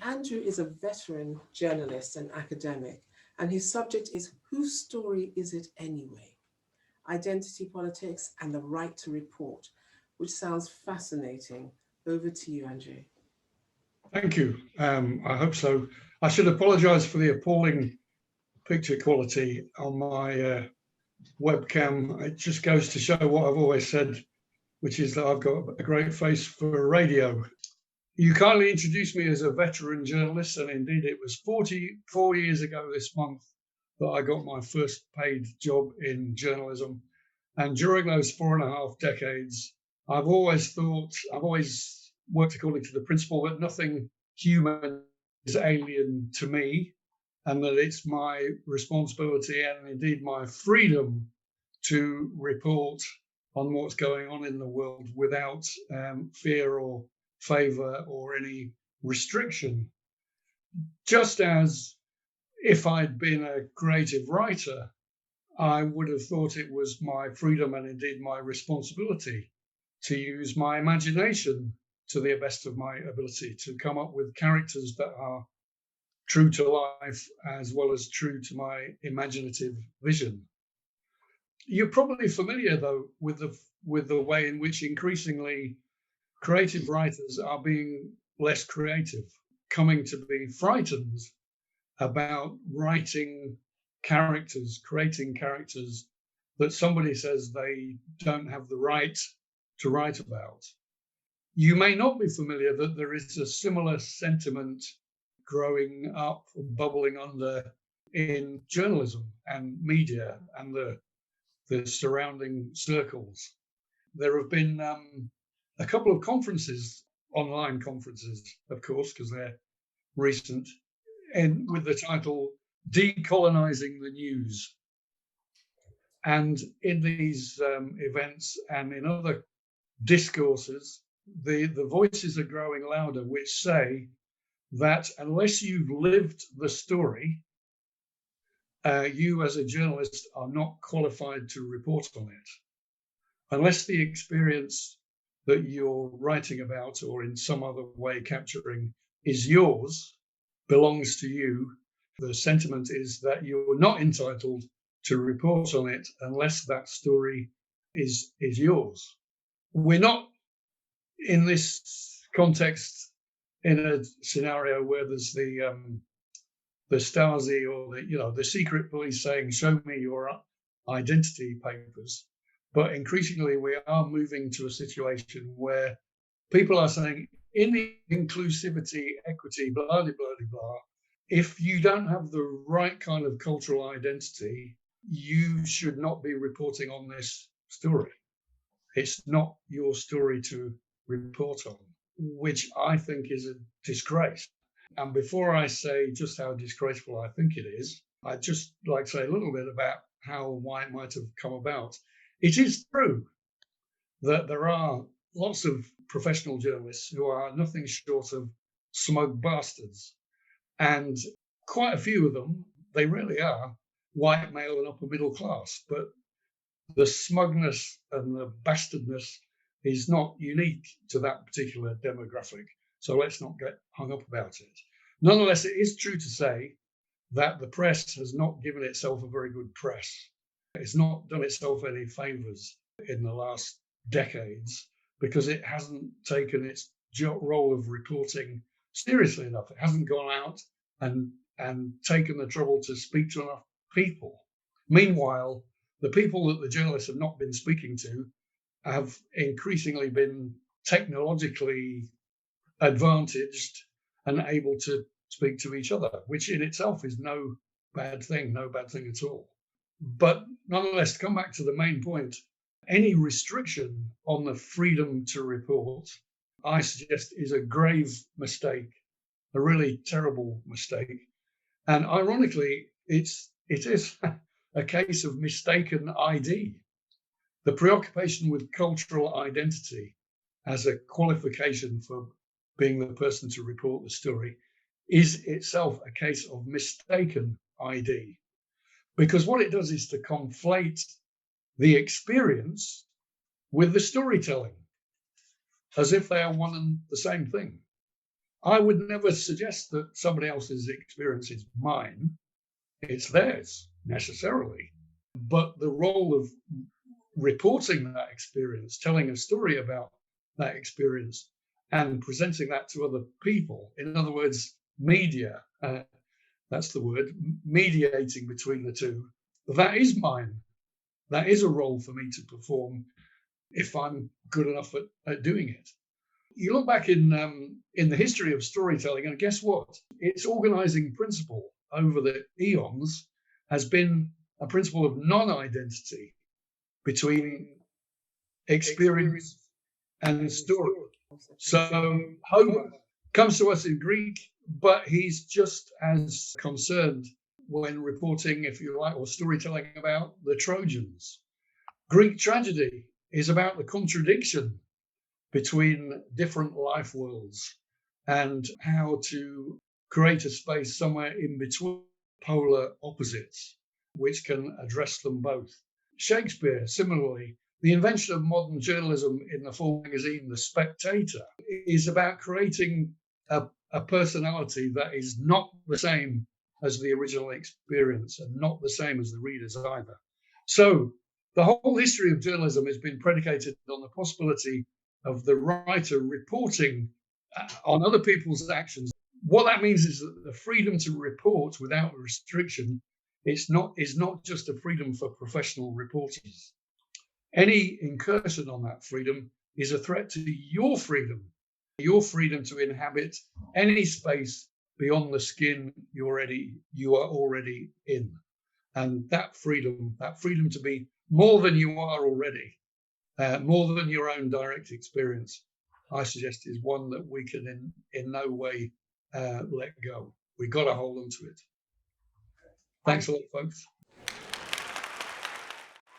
Andrew is a veteran journalist and academic, and his subject is Whose Story Is It Anyway? Identity Politics and the Right to Report, which sounds fascinating. Over to you, Andrew. Thank you. I hope so. I should apologise for the appalling picture quality on my webcam. It just goes to show what I've always said, which is that I've got a great face for radio. You kindly introduced me as a veteran journalist, and indeed it was 44 years ago this month that I got my first paid job in journalism. And during those 4.5 decades, I've always worked according to the principle that nothing human is alien to me, and that it's my responsibility and indeed my freedom to report on what's going on in the world without fear or favour or any restriction. Just as if I'd been a creative writer, I would have thought it was my freedom and indeed my responsibility to use my imagination to the best of my ability to come up with characters that are true to life as well as true to my imaginative vision. You're probably familiar, though, with the way in which increasingly creative writers are being less creative, coming to be frightened about writing characters, creating characters that somebody says they don't have the right to write about. You may not be familiar that there is a similar sentiment growing up, bubbling under in journalism and media and the surrounding circles. There have been a couple of conferences, online conferences, of course, because they're recent, and with the title Decolonizing the News. And in these events and in other discourses, the voices are growing louder, which say that unless you've lived the story, you as a journalist are not qualified to report on it. Unless the experience that you're writing about or in some other way capturing is yours, belongs to you, the sentiment is that you're not entitled to report on it unless that story is yours. We're not in this context in a scenario where there's the Stasi or the secret police saying, "Show me your identity papers." But increasingly, we are moving to a situation where people are saying, in the inclusivity, equity, blah, blah, blah, blah, if you don't have the right kind of cultural identity, you should not be reporting on this story. It's not your story to report on, which I think is a disgrace. And before I say just how disgraceful I think it is, I'd just like to say a little bit about why it might have come about. It is true that there are lots of professional journalists who are nothing short of smug bastards. And quite a few of them, they really are white male and upper middle class. But the smugness and the bastardness is not unique to that particular demographic. So let's not get hung up about it. Nonetheless, it is true to say that the press has not given itself a very good press. It's not done itself any favours in the last decades because it hasn't taken its role of reporting seriously enough. It hasn't gone out and taken the trouble to speak to enough people. Meanwhile, the people that the journalists have not been speaking to have increasingly been technologically advantaged and able to speak to each other, which in itself is no bad thing at all. But nonetheless, to come back to the main point, any restriction on the freedom to report, I suggest, is a grave mistake, a really terrible mistake. And ironically, it is a case of mistaken ID. The preoccupation with cultural identity as a qualification for being the person to report the story is itself a case of mistaken ID. Because what it does is to conflate the experience with the storytelling, as if they are one and the same thing. I would never suggest that somebody else's experience is mine. It's theirs necessarily. But the role of reporting that experience, telling a story about that experience, and presenting that to other people, in other words, media, that's the word, mediating between the two, that is mine. That is a role for me to perform if I'm good enough at doing it. You look back in the history of storytelling, and guess what? Its organizing principle over the eons has been a principle of non-identity between experience and story. So Homer comes to us in Greek, but he's just as concerned when reporting, if you like, or storytelling about the Trojans. Greek tragedy is about the contradiction between different life worlds and how to create a space somewhere in between polar opposites, which can address them both. Shakespeare, similarly, the invention of modern journalism in the full magazine, The Spectator, is about creating a personality that is not the same as the original experience and not the same as the readers either. So the whole history of journalism has been predicated on the possibility of the writer reporting on other people's actions. What that means is that the freedom to report without restriction is not just a freedom for professional reporters. Any incursion on that freedom is a threat to your freedom to inhabit any space beyond the skin you are already in. And that freedom to be more than you are already, more than your own direct experience, I suggest is one that we can in no way let go. We've got to hold on to it. Thanks a lot, folks.